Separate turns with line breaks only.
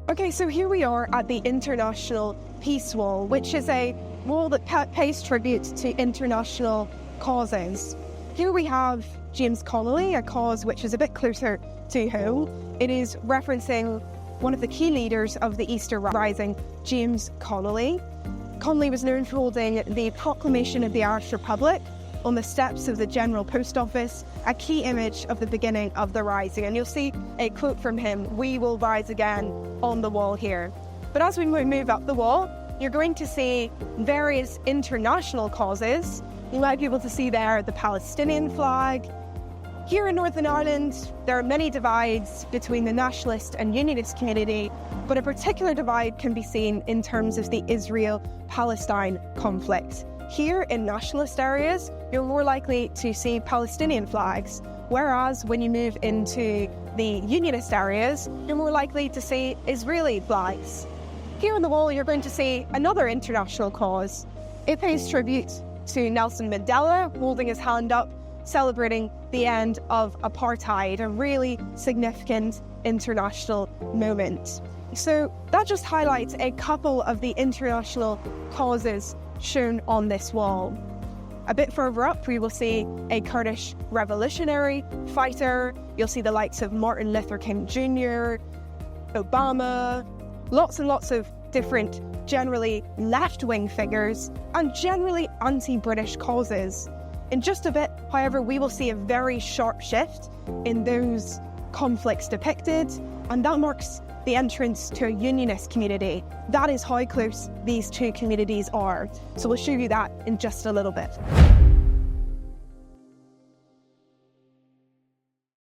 Okay, so here we are at the International Peace Wall, which is a wall that pays tribute to international causes. Here we have James Connolly, a cause which is a bit closer to home. It is referencing one of the key leaders of the Easter Rising, James Connolly. Connolly was known for holding the Proclamation of the Irish Republic on the steps of the General Post Office, a key image of the beginning of the Rising. And you'll see a quote from him, "We will rise again," on the wall here. But as we move up the wall, you're going to see various international causes. You might be able to see there the Palestinian flag. Here in Northern Ireland, there are many divides between the nationalist and unionist community, but a particular divide can be seen in terms of the Israel-Palestine conflict. Here in nationalist areas, you're more likely to see Palestinian flags, whereas when you move into the unionist areas, you're more likely to see Israeli flags. Here on the wall, you're going to see another international cause. It pays tribute to Nelson Mandela, holding his hand up, celebrating the end of apartheid, a really significant international moment. So that just highlights a couple of the international causes shown on this wall. A bit further up, we will see a Kurdish revolutionary fighter. You'll see the likes of Martin Luther King Jr., Obama, lots and lots of different, generally left-wing figures and generally anti-British causes. In just a bit, however, we will see a very sharp shift in those conflicts depicted, and that marks the entrance to a unionist community. That is how close these two communities are. So we'll show you that in just a little bit.